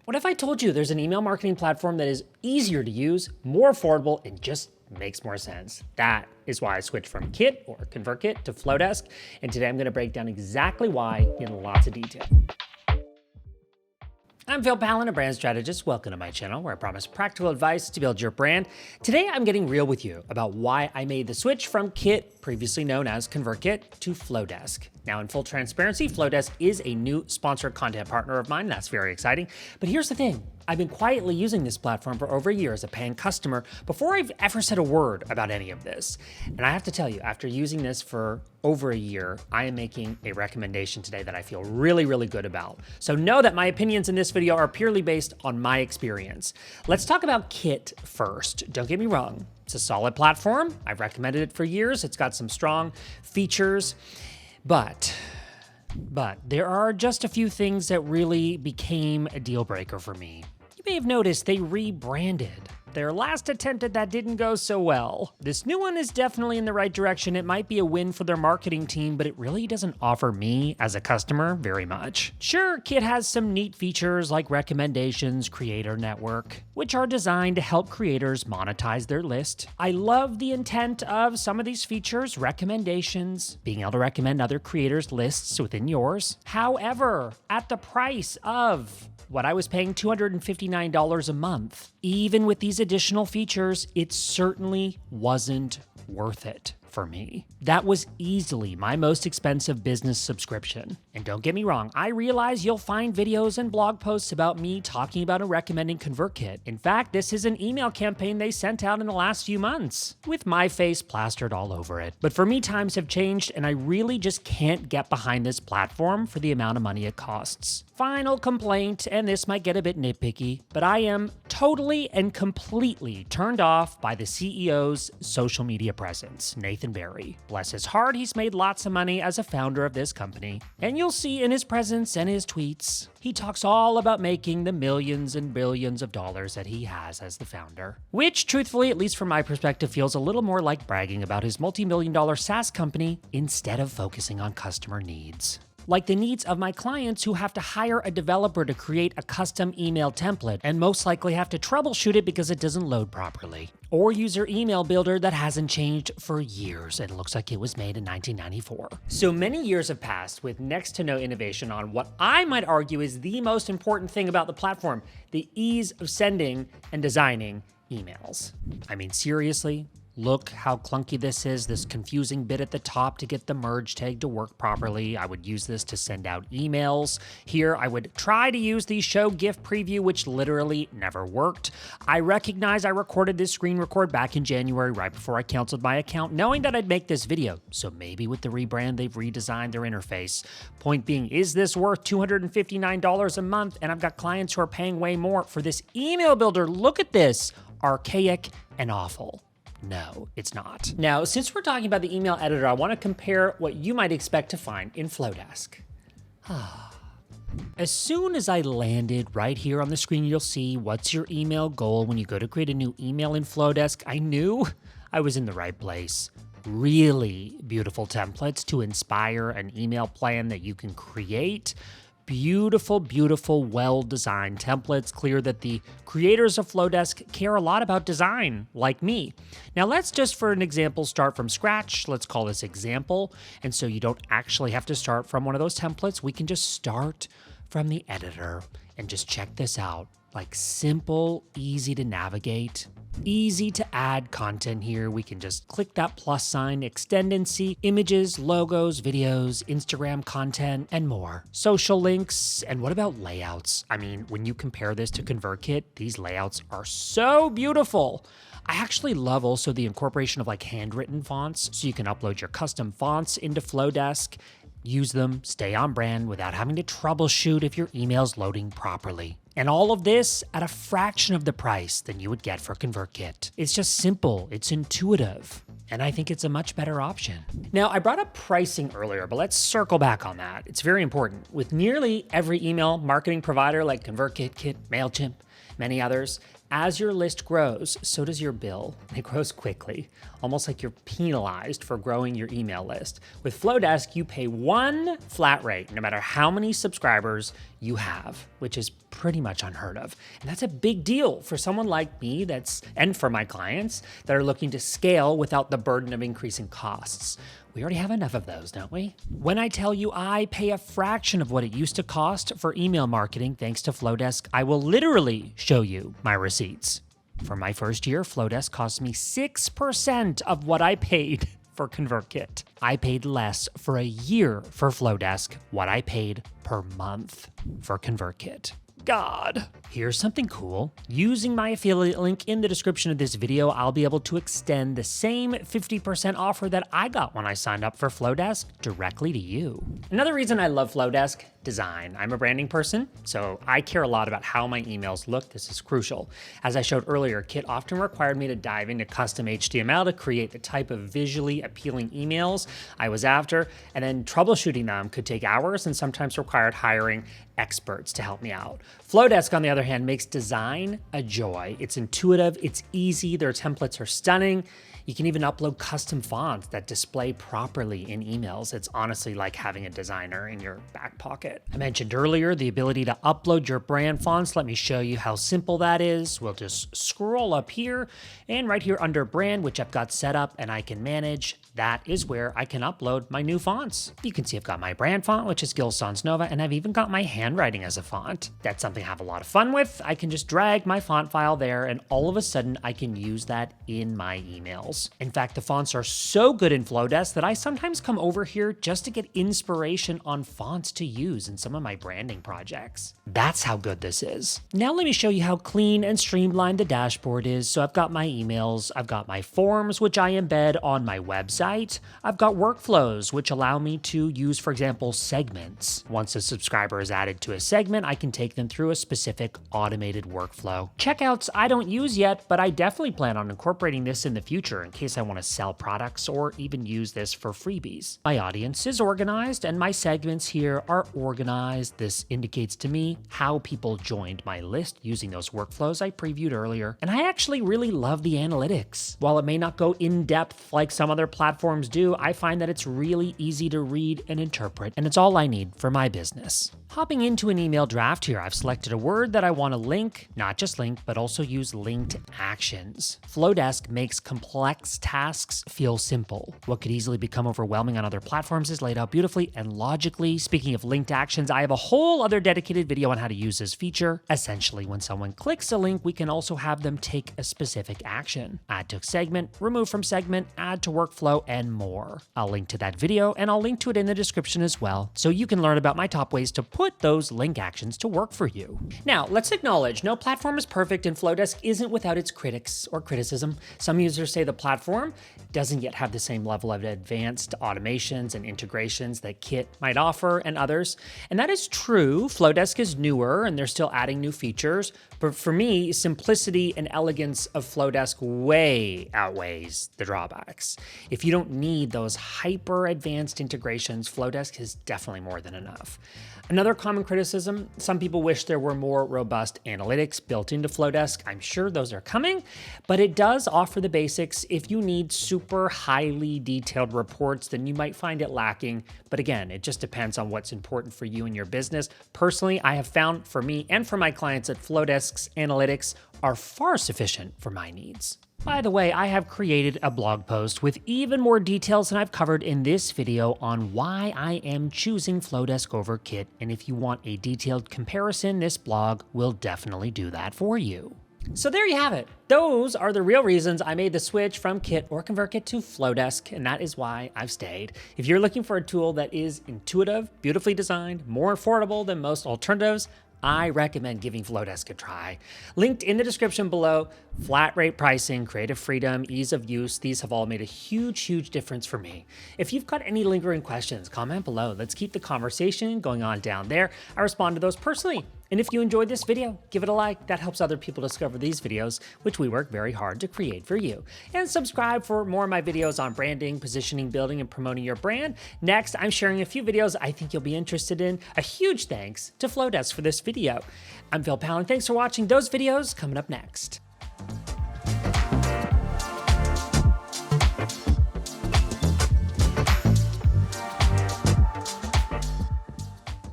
What if I told you there's an email marketing platform that is easier to use, more affordable, and just makes more sense? That is why I switched from Kit or Convertkit to Flodesk, and today I'm going to break down exactly why in lots of detail. I'm Pallen, a brand strategist. Welcome to my channel where I promise practical advice to build your brand. Today, I'm getting real with you about why I made the switch from Kit, previously known as Convertkit, to Flodesk. Now, in full transparency, Flodesk is a new sponsored content partner of mine. That's very exciting. But here's the thing. I've been quietly using this platform for over a year as a paying customer before I've ever said a word about any of this. And I have to tell you, after using this for over a year, I am making a recommendation today that I feel really, really good about. So know that my opinions in this video are purely based on my experience. Let's talk about Kit first. Don't get me wrong. It's a solid platform. I've recommended it for years. It's got some strong features, but there are just a few things that really became a deal breaker for me. You may have noticed they rebranded. Their last attempt at that didn't go so well. This new one is definitely in the right direction. It might be a win for their marketing team, but it really doesn't offer me as a customer very much. Sure, Kit has some neat features like recommendations, creator network, which are designed to help creators monetize their list. I love the intent of some of these features, recommendations, being able to recommend other creators' lists within yours. However, at the price of what I was paying $259 a month, even with these additional features, it certainly wasn't worth it for me. That was easily my most expensive business subscription. And don't get me wrong, I realize you'll find videos and blog posts about me talking about and recommending Convertkit. In fact, this is an email campaign they sent out in the last few months with my face plastered all over it. But for me, times have changed and I really just can't get behind this platform for the amount of money it costs. Final complaint, and this might get a bit nitpicky, but I am totally and completely turned off by the CEO's social media presence, Nathan Barry. Bless his heart, he's made lots of money as a founder of this company. And you'll see in his presence and his tweets, he talks all about making the millions and billions of dollars that he has as the founder. Which, truthfully, at least from my perspective, feels a little more like bragging about his multi-million-dollar SaaS company instead of focusing on customer needs. Like the needs of my clients who have to hire a developer to create a custom email template and most likely have to troubleshoot it because it doesn't load properly. Or use their email builder that hasn't changed for years and looks like it was made in 1994. So many years have passed with next to no innovation on what I might argue is the most important thing about the platform, the ease of sending and designing emails. I mean, seriously? Look how clunky this is, this confusing bit at the top to get the merge tag to work properly. I would use this to send out emails. Here, I would try to use the show GIF preview, which literally never worked. I recognize I recorded this screen record back in January, right before I canceled my account, knowing that I'd make this video. So maybe with the rebrand, they've redesigned their interface. Point being, is this worth $259 a month? And I've got clients who are paying way more for this email builder. Look at this, archaic and awful. No, it's not. Now, since we're talking about the email editor, I want to compare what you might expect to find in Flodesk. As soon as I landed right here on the screen, you'll see what's your email goal when you go to create a new email in Flodesk. I knew I was in the right place. Really beautiful templates to inspire an email plan that you can create. Beautiful, beautiful, well-designed templates. Clear that the creators of Flodesk care a lot about design, like me. Now let's just, for an example, start from scratch. Let's call this example. And so you don't actually have to start from one of those templates. We can just start from the editor and just check this out. Like simple, easy to navigate. Easy to add content here. We can just click that plus sign, extend and see images, logos, videos, Instagram content, and more. Social links, and what about layouts? I mean, when you compare this to Convertkit, these layouts are so beautiful. I actually love also the incorporation of like handwritten fonts, so you can upload your custom fonts into Flodesk, use them, stay on brand without having to troubleshoot if your email's loading properly. And all of this at a fraction of the price than you would get for Convertkit. It's just simple, it's intuitive, and I think it's a much better option. Now, I brought up pricing earlier, but let's circle back on that. It's very important. With nearly every email marketing provider like Convertkit, Kit, MailChimp, many others, as your list grows, so does your bill. It grows quickly, almost like you're penalized for growing your email list. With Flodesk, you pay one flat rate, no matter how many subscribers you have, which is pretty much unheard of. And that's a big deal for someone like me and for my clients that are looking to scale without the burden of increasing costs. We already have enough of those, don't we? When I tell you I pay a fraction of what it used to cost for email marketing thanks to Flodesk, I will literally show you my receipts. For my first year, Flodesk cost me 6% of what I paid for Convertkit. I paid less for a year for Flodesk what I paid per month for Convertkit. God. Here's something cool. Using my affiliate link in the description of this video, I'll be able to extend the same 50% offer that I got when I signed up for Flodesk directly to you. Another reason I love Flodesk, design. I'm a branding person, so I care a lot about how my emails look. This is crucial. As I showed earlier, Kit often required me to dive into custom HTML to create the type of visually appealing emails I was after, and then troubleshooting them could take hours and sometimes required hiring experts to help me out. Flodesk, on the other hand, makes design a joy. It's intuitive, it's easy, their templates are stunning. You can even upload custom fonts that display properly in emails. It's honestly like having a designer in your back pocket. I mentioned earlier the ability to upload your brand fonts. Let me show you how simple that is. We'll just scroll up here, and right here under brand, which I've got set up and I can manage, that is where I can upload my new fonts. You can see I've got my brand font, which is Gil Sans Nova, and I've even got my handwriting as a font. That's something I have a lot of fun with. I can just drag my font file there, and all of a sudden I can use that in my emails. In fact, the fonts are so good in Flodesk that I sometimes come over here just to get inspiration on fonts to use in some of my branding projects. That's how good this is. Now let me show you how clean and streamlined the dashboard is. So I've got my emails, I've got my forms, which I embed on my website. I've got workflows, which allow me to use, for example, segments. Once a subscriber is added to a segment, I can take them through a specific automated workflow. Checkouts I don't use yet, but I definitely plan on incorporating this in the future in case I want to sell products or even use this for freebies. My audience is organized and my segments here are organized. This indicates to me how people joined my list using those workflows I previewed earlier. And I actually really love the analytics. While it may not go in depth like some other platforms do, I find that it's really easy to read and interpret, and it's all I need for my business. Hopping into an email draft here, I've selected a word that I want to link, not just link, but also use linked actions. Flodesk makes complex tasks feel simple. What could easily become overwhelming on other platforms is laid out beautifully and logically. Speaking of linked actions, I have a whole other dedicated video on how to use this feature. Essentially, when someone clicks a link, we can also have them take a specific action. Add to segment, remove from segment, add to workflow, and more. I'll link to that video, and I'll link to it in the description as well, so you can learn about my top ways to put those link actions to work for you. Now, let's acknowledge no platform is perfect, and Flodesk isn't without its critics or criticism. Some users say the platform doesn't yet have the same level of advanced automations and integrations that Kit might offer and others. And that is true. Flodesk is newer and they're still adding new features. But for me, simplicity and elegance of Flodesk way outweighs the drawbacks. If you don't need those hyper advanced integrations, Flodesk is definitely more than enough. Another common criticism, some people wish there were more robust analytics built into Flodesk. I'm sure those are coming, but it does offer the basics. If you need super highly detailed reports, then you might find it lacking. But again, it just depends on what's important for you and your business. Personally, I have found for me and for my clients that Flodesk's analytics are far sufficient for my needs. By the way, I have created a blog post with even more details than I've covered in this video on why I am choosing Flodesk over Kit, and if you want a detailed comparison, this blog will definitely do that for you. So there you have it. Those are the real reasons I made the switch from Kit or Convertkit to Flodesk, and that is why I've stayed. If you're looking for a tool that is intuitive, beautifully designed, more affordable than most alternatives, I recommend giving Flodesk a try. Linked in the description below, flat rate pricing, creative freedom, ease of use, these have all made a huge difference for me. If you've got any lingering questions, comment below. Let's keep the conversation going on down there. I respond to those personally. And if you enjoyed this video, give it a like. That helps other people discover these videos, which we work very hard to create for you. And subscribe for more of my videos on branding, positioning, building, and promoting your brand. Next, I'm sharing a few videos I think you'll be interested in. A huge thanks to Flodesk for this video. I'm Pallen. Thanks for watching. Those videos coming up next.